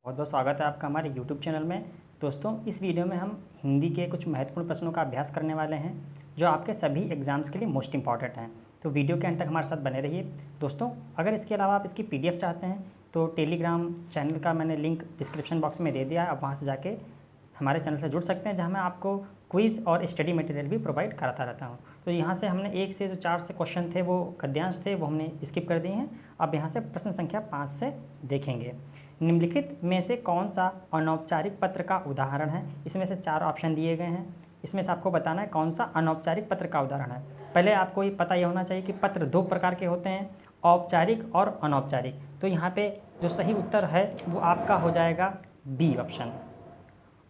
बहुत बहुत स्वागत है आपका हमारे YouTube चैनल में। दोस्तों, इस वीडियो में हम हिंदी के कुछ महत्वपूर्ण प्रश्नों का अभ्यास करने वाले हैं जो आपके सभी एग्जाम्स के लिए मोस्ट इंपॉर्टेंट हैं। तो वीडियो के अंत तक हमारे साथ बने रहिए। दोस्तों, अगर इसके अलावा आप इसकी PDF चाहते हैं तो टेलीग्राम चैनल का मैंने लिंक डिस्क्रिप्शन बॉक्स में दे दिया है। आप वहाँ से जाके हमारे चैनल से जुड़ सकते हैं, जहाँ मैं आपको क्विज़ और स्टडी मटेरियल भी प्रोवाइड कराता रहता हूँ। तो यहाँ से हमने 1 से जो 4 से क्वेश्चन थे वो गद्यांश थे, वो हमने स्किप कर दिए हैं। अब यहाँ से प्रश्न संख्या 5 से देखेंगे। निम्नलिखित में से कौन सा अनौपचारिक पत्र का उदाहरण है? इसमें से 4 ऑप्शन दिए गए हैं। इसमें से आपको बताना है कौन सा अनौपचारिक पत्र का उदाहरण है। पहले आपको ये पता यह होना चाहिए कि पत्र 2 प्रकार के होते हैं, औपचारिक और अनौपचारिक। तो यहाँ पे जो सही उत्तर है वो आपका हो जाएगा बी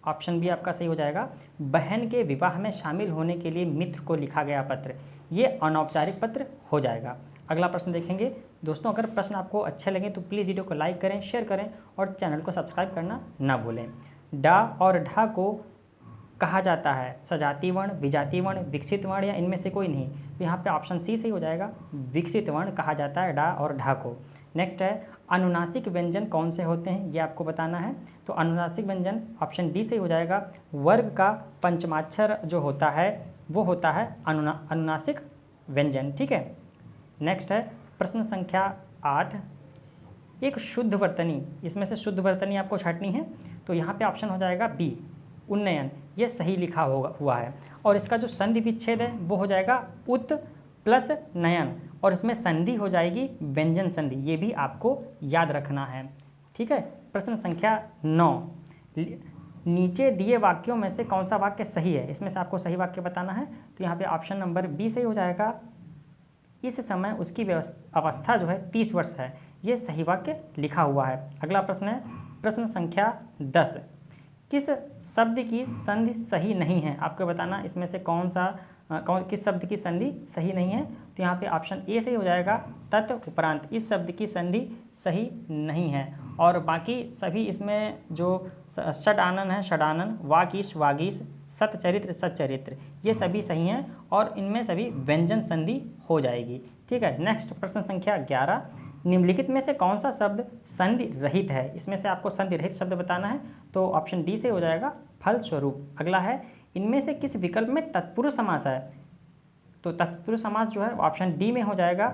ऑप्शन बी आपका सही हो जाएगा। बहन के विवाह में शामिल होने के लिए मित्र को लिखा गया पत्र, ये अनौपचारिक पत्र हो जाएगा। अगला प्रश्न देखेंगे। दोस्तों, अगर प्रश्न आपको अच्छे लगे तो प्लीज़ वीडियो को लाइक करें, शेयर करें और चैनल को सब्सक्राइब करना ना भूलें। डा और ढा को कहा जाता है सजाती वर्ण, विजाती वर्ण, विकसित वर्ण या इनमें से कोई नहीं। तो यहाँ पे ऑप्शन सी सही हो जाएगा, विकसित वर्ण कहा जाता है डा और ढा को। नेक्स्ट है अनुनासिक व्यंजन कौन से होते हैं, ये आपको बताना है। तो अनुनासिक व्यंजन ऑप्शन डी सही हो जाएगा। वर्ग का पंचमाक्षर जो होता है वो होता है अनुनासिक व्यंजन। ठीक है। नेक्स्ट है प्रश्न संख्या 8। एक शुद्ध वर्तनी, इसमें से शुद्ध वर्तनी आपको छांटनी है। तो यहाँ पे ऑप्शन हो जाएगा बी उन्नयन, ये सही लिखा हुआ है। और इसका जो संधि विच्छेद है वो हो जाएगा उत प्लस नयन, और इसमें संधि हो जाएगी व्यंजन संधि। ये भी आपको याद रखना है। ठीक है। प्रश्न संख्या 9। नीचे दिए वाक्यों में से कौन सा वाक्य सही है? इसमें से आपको सही वाक्य बताना है। तो यहाँ पे ऑप्शन नंबर बी सही हो जाएगा। इस समय उसकी अवस्था जो है 30 वर्ष है, ये सही वाक्य लिखा हुआ है। अगला प्रश्न है प्रश्न संख्या 10। किस शब्द की संधि सही नहीं है? आपको बताना इसमें से किस शब्द की संधि सही नहीं है। तो यहाँ पे ऑप्शन ए सही हो जाएगा, तत् उपरांत। इस शब्द की संधि सही नहीं है। और बाकी सभी इसमें जो षडानन है, षडानन, वागीश, वागीश, सतचरित्र, सच्चरित्र, ये सभी सही हैं और इनमें सभी व्यंजन संधि हो जाएगी। ठीक है। नेक्स्ट प्रश्न संख्या 11। निम्नलिखित में से कौन सा शब्द संधि रहित है? इसमें से आपको संधि रहित शब्द बताना है। तो ऑप्शन डी से हो जाएगा, फलस्वरूप। अगला है इनमें से किस विकल्प में तत्पुरुष समास है? तो तत्पुरुष समास जो है ऑप्शन डी में हो जाएगा,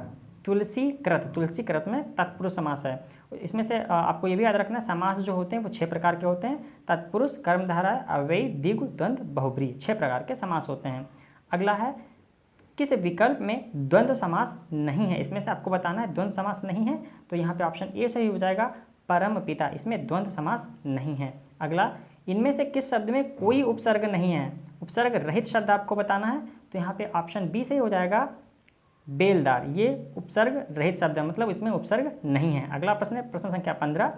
तुलसीकृत। तुलसीकृत में तत्पुरुष समास है। इसमें से आपको ये भी याद रखना, समास जो होते हैं वो 6 प्रकार के होते हैं। तत्पुरुष, कर्मधारय, अव्ययी, द्विगु, द्वंद्व, बहुब्रीहि, 6 प्रकार के समास होते हैं। अगला है किस विकल्प में द्वंद्व समास नहीं है? इसमें से आपको बताना है द्वंद्व समास नहीं है। तो यहाँ पे ऑप्शन ए सही हो जाएगा, परम पिता, इसमें द्वंद्व समास नहीं है। अगला, इनमें से किस शब्द में कोई उपसर्ग नहीं है? उपसर्ग रहित शब्द आपको बताना है। तो यहाँ पे ऑप्शन बी सही हो जाएगा, बेलदार। ये उपसर्ग रहित शब्द है, मतलब इसमें उपसर्ग नहीं है। अगला प्रश्न है प्रश्न संख्या 15।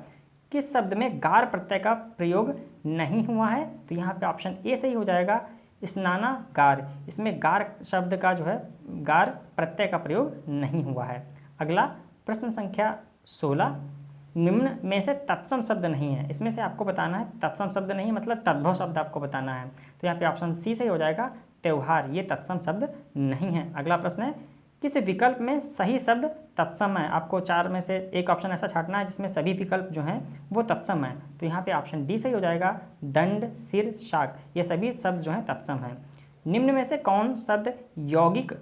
किस शब्द में गार प्रत्यय का प्रयोग नहीं हुआ है? तो यहाँ पे ऑप्शन ए सही हो जाएगा, स्नानागार। इसमें गार शब्द का जो है गार प्रत्यय का प्रयोग नहीं हुआ है। अगला प्रश्न संख्या 16। निम्न में से तत्सम शब्द नहीं है। इसमें से आपको बताना है तत्सम शब्द नहीं मतलब तद्भव शब्द आपको बताना है। तो यहाँ पे ऑप्शन सी सही हो जाएगा, त्योहार, ये तत्सम शब्द नहीं है। अगला प्रश्न है किस विकल्प में सही शब्द तत्सम है? आपको 4 में से एक ऑप्शन ऐसा छांटना है जिसमें सभी विकल्प जो हैं वो तत्सम है। तो यहाँ पे ऑप्शन डी सही हो जाएगा, दंड, सिर, शाक, ये सभी शब्द जो हैं तत्सम हैं। निम्न में से कौन शब्द यौगिक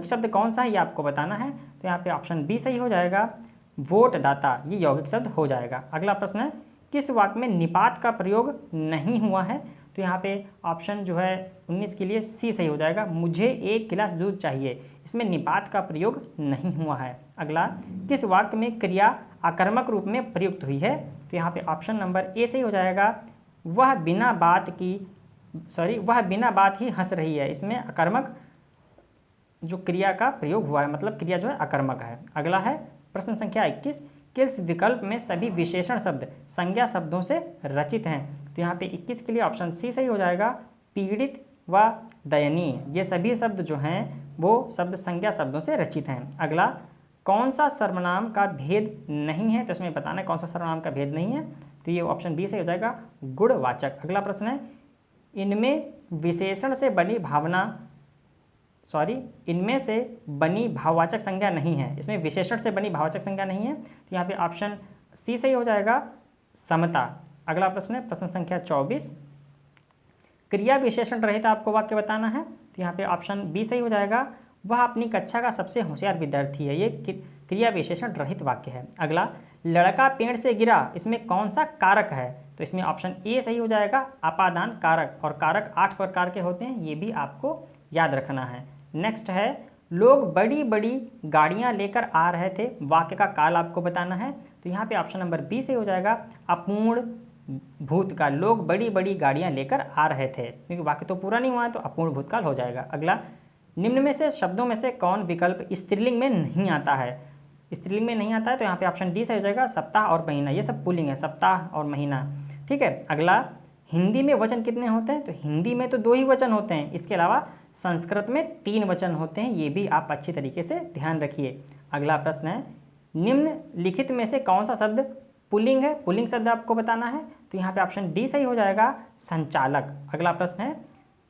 शब्द कौन सा है, ये आपको बताना है। तो यहाँ पे ऑप्शन बी सही हो जाएगा, वोट दाता, ये यौगिक शब्द हो जाएगा। अगला प्रश्न है किस वाक्य में निपात का प्रयोग नहीं हुआ है? तो यहाँ पे ऑप्शन जो है 19 के लिए सी सही हो जाएगा, मुझे 1 गिलास दूध चाहिए, इसमें निपात का प्रयोग नहीं हुआ है। अगला, किस वाक्य में क्रिया आकर्मक रूप में प्रयुक्त हुई है? तो यहाँ पे ऑप्शन नंबर ए सही हो जाएगा, वह बिना बात ही हंस रही है। इसमें आकर्मक जो क्रिया का प्रयोग हुआ है, मतलब क्रिया जो है आकर्मक है। अगला है प्रश्न संख्या 21। किस विकल्प में सभी विशेषण शब्द संज्ञा शब्दों से रचित हैं? तो यहाँ पे 21 के लिए ऑप्शन सी सही हो जाएगा, पीड़ित व दयनीय, ये सभी शब्द जो हैं वो शब्द संज्ञा शब्दों से रचित हैं। अगला, कौन सा सर्वनाम का भेद नहीं है? तो इसमें बताना है कौन सा सर्वनाम का भेद नहीं है। तो ये ऑप्शन बी सही हो जाएगा, गुणवाचक। अगला प्रश्न है इनमें विशेषण से बनी इनमें से बनी भाववाचक संज्ञा नहीं है। इसमें विशेषण से बनी भाववाचक संज्ञा नहीं है। तो यहाँ पे ऑप्शन सी सही हो जाएगा, समता। अगला प्रश्न है प्रश्न संख्या 24, क्रिया विशेषण रहित आपको वाक्य बताना है। तो यहाँ पे ऑप्शन बी सही हो जाएगा, वह अपनी कक्षा का सबसे होशियार विद्यार्थी है। ये क्रिया विशेषण रहित वाक्य है। अगला, लड़का पेड़ से गिरा, इसमें कौन सा कारक है? तो इसमें ऑप्शन ए सही हो जाएगा, अपादान कारक, और कारक 8 प्रकार के होते हैं, ये भी आपको याद रखना है। नेक्स्ट है, लोग बड़ी बड़ी गाड़ियाँ लेकर आ रहे थे, वाक्य का काल आपको बताना है। तो यहाँ पे ऑप्शन नंबर बी सही हो जाएगा, अपूर्ण भूतकाल, लोग बड़ी बड़ी गाड़ियाँ लेकर आ रहे थे, क्योंकि वाक्य तो पूरा नहीं हुआ है तो अपूर्ण भूतकाल हो जाएगा। अगला, निम्न में से शब्दों में से कौन विकल्प स्त्रीलिंग में नहीं आता है? स्त्रीलिंग में नहीं आता है तो यहाँ पे ऑप्शन डी सही हो जाएगा, सप्ताह और महीना। ये सब पुल्लिंग है, सप्ताह और महीना, ठीक है। अगला, हिंदी में वचन कितने होते हैं? तो हिंदी में तो 2 ही वचन होते हैं, इसके अलावा संस्कृत में 3 वचन होते हैं, ये भी आप अच्छी तरीके से ध्यान रखिए। अगला प्रश्न है, निम्नलिखित में से कौन सा शब्द पुल्लिंग है? पुल्लिंग शब्द आपको बताना है। तो यहाँ पे ऑप्शन डी सही हो जाएगा, संचालक। अगला प्रश्न है,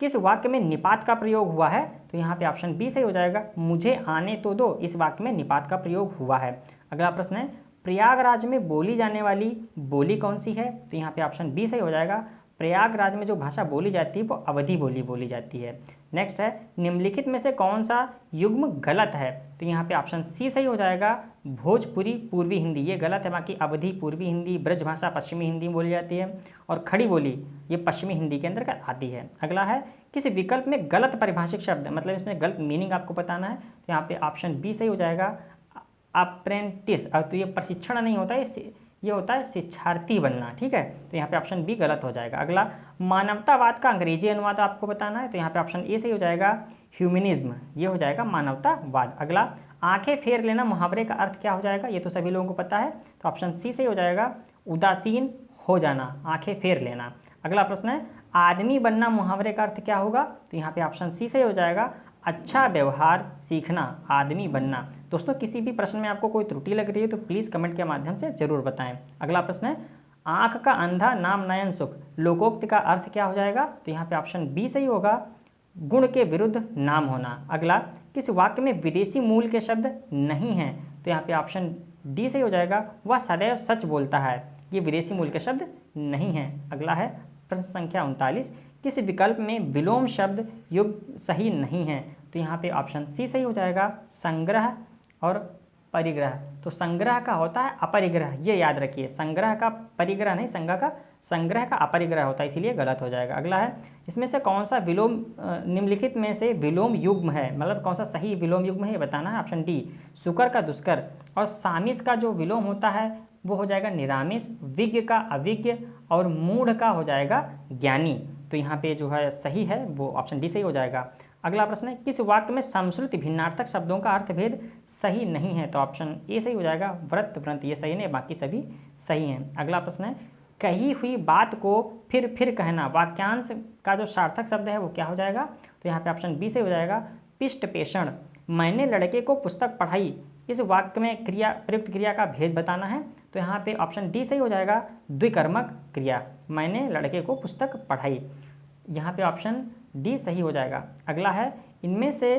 किस वाक्य में निपात का प्रयोग हुआ है? तो यहाँ पे ऑप्शन बी सही हो जाएगा, मुझे आने तो दो, इस वाक्य में निपात का प्रयोग हुआ है। अगला प्रश्न है, प्रयागराज में बोली जाने वाली बोली कौन सी है? तो यहाँ पे ऑप्शन बी सही हो जाएगा, प्रयागराज में जो भाषा बोली जाती है वो अवधी बोली बोली जाती है। नेक्स्ट है, निम्नलिखित में से कौन सा युग्म गलत है? तो यहाँ पे ऑप्शन सी सही हो जाएगा, भोजपुरी पूर्वी हिंदी, ये गलत है। बाकी अवधी पूर्वी हिंदी, ब्रज भाषा पश्चिमी हिंदी बोली जाती है, और खड़ी बोली ये पश्चिमी हिंदी के अंदर आती है। अगला है, किसी विकल्प में गलत परिभाषित शब्द, मतलब इसमें गलत मीनिंग आपको बताना है। तो यहाँ पे ऑप्शन बी सही हो जाएगा, अप्रेंटिस। तो ये प्रशिक्षण नहीं होता है, ये होता है शिक्षार्थी बनना, ठीक है। तो यहाँ पे ऑप्शन बी गलत हो जाएगा। अगला, मानवतावाद का अंग्रेजी अनुवाद आपको बताना है। तो यहाँ पे ऑप्शन ए सही हो जाएगा, ह्यूमनिज्म, ये हो जाएगा मानवतावाद। अगला, आंखें फेर लेना मुहावरे का अर्थ क्या हो जाएगा? ये तो सभी लोगों को पता है, तो ऑप्शन सी सही हो जाएगा, उदासीन हो जाना, आंखें फेर लेना। अगला प्रश्न है, आदमी बनना मुहावरे का अर्थ क्या होगा? तो यहाँ पे ऑप्शन सी सही हो जाएगा, अच्छा व्यवहार सीखना, आदमी बनना। दोस्तों, किसी भी प्रश्न में आपको कोई त्रुटि लग रही है तो प्लीज़ कमेंट के माध्यम से जरूर बताएं। अगला प्रश्न है, आंख का अंधा नाम नयन सुख, लोकोक्ति का अर्थ क्या हो जाएगा? तो यहाँ पे ऑप्शन बी सही होगा, गुण के विरुद्ध नाम होना। अगला, किस वाक्य में विदेशी मूल के शब्द नहीं हैं? तो यहाँ पे ऑप्शन डी सही हो जाएगा, वह सदैव सच बोलता है, ये विदेशी मूल के शब्द नहीं हैं। अगला है प्रश्न संख्या 39, किस विकल्प में विलोम शब्द युग सही नहीं है? तो यहाँ पे ऑप्शन सी सही हो जाएगा, संग्रह और परिग्रह। तो संग्रह का होता है अपरिग्रह, ये याद रखिए, संग्रह का परिग्रह नहीं, संग्रह का अपरिग्रह होता है, इसीलिए गलत हो जाएगा। अगला है, इसमें से कौन सा विलोम निम्नलिखित में से विलोम युग्म है, मतलब कौन सा सही विलोम युग्म है ये बताना है। ऑप्शन डी, सुकर का दुष्कर, और सामिस का जो विलोम होता है वो हो जाएगा निरामिस, विज्ञ का अविज्ञ, और मूढ़ का हो जाएगा ज्ञानी। तो यहाँ पे जो है सही है वो ऑप्शन डी सही हो जाएगा। अगला प्रश्न है, किस वाक्य में समश्रुति भिन्नार्थक शब्दों का अर्थभेद सही नहीं है? तो ऑप्शन ए सही हो जाएगा, व्रत व्रंत, ये सही नहीं, बाकी सभी सही हैं। अगला प्रश्न है, कही हुई बात को फिर कहना, वाक्यांश का जो सार्थक शब्द है वो क्या हो जाएगा? तो यहाँ पे ऑप्शन बी सही हो जाएगा, पिष्ट पेषण। मैंने लड़के को पुस्तक पढ़ाई, इस वाक्य में क्रिया प्रयुक्त क्रिया का भेद बताना है। तो यहाँ पे ऑप्शन डी सही हो जाएगा, द्विकर्मक क्रिया, मैंने लड़के को पुस्तक पढ़ाई, यहाँ पे ऑप्शन डी सही हो जाएगा। अगला है, इनमें से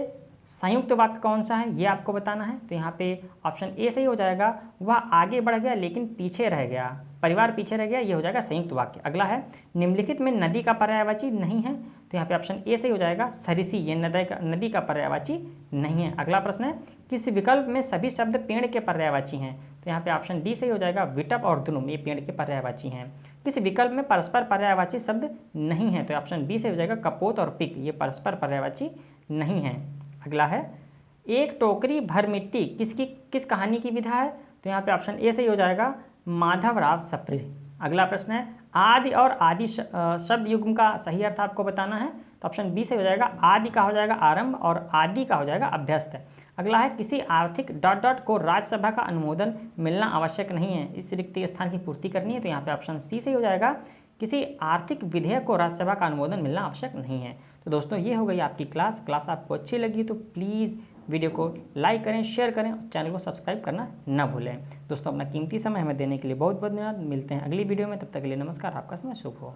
संयुक्त वाक्य कौन सा है ये आपको बताना है। तो यहाँ पे ऑप्शन ए सही हो जाएगा, वह आगे बढ़ गया लेकिन पीछे रह गया, परिवार पीछे रह गया, ये हो जाएगा संयुक्त वाक्य। अगला है, निम्नलिखित में नदी का पर्यायवाची नहीं है। तो यहाँ पे ऑप्शन ए सही हो जाएगा, सरिसी, ये नदी का पर्यायवाची नहीं है। अगला प्रश्न है, किस विकल्प में सभी शब्द पेड़ के पर्यायवाची हैं? तो यहाँ पे ऑप्शन डी सही हो जाएगा, विटप और द्रुम, ये पेड़ के पर्यायवाची हैं। किस विकल्प में परस्पर पर्यायवाची शब्द नहीं है? तो ऑप्शन बी सही हो जाएगा, कपोत और पिक, ये परस्पर पर्यायवाची नहीं है। अगला है, एक टोकरी भर मिट्टी किस कहानी की विधा है? तो यहाँ पे ऑप्शन ए सही हो जाएगा, माधवराव सप्रे। अगला प्रश्न है, आदि और आदि शब्द युग्म का सही अर्थ आपको बताना है। तो ऑप्शन बी सही हो जाएगा, आदि का हो जाएगा आरंभ और आदि का हो जाएगा अभ्यस्त। अगला है, किसी आर्थिक ... को राज्यसभा का अनुमोदन मिलना आवश्यक नहीं है, इस रिक्त स्थान की पूर्ति करनी है। तो यहाँ पे ऑप्शन सी सही हो जाएगा, किसी आर्थिक विधेयक को राज्यसभा का अनुमोदन मिलना आवश्यक नहीं है। तो दोस्तों, ये हो गई आपकी क्लास आपको अच्छी लगी तो प्लीज़ वीडियो को लाइक करें, शेयर करें और चैनल को सब्सक्राइब करना न भूलें। दोस्तों, अपना कीमती समय हमें देने के लिए बहुत बहुत धन्यवाद। मिलते हैं अगली वीडियो में, तब तक के लिए नमस्कार, आपका समय शुभ हो।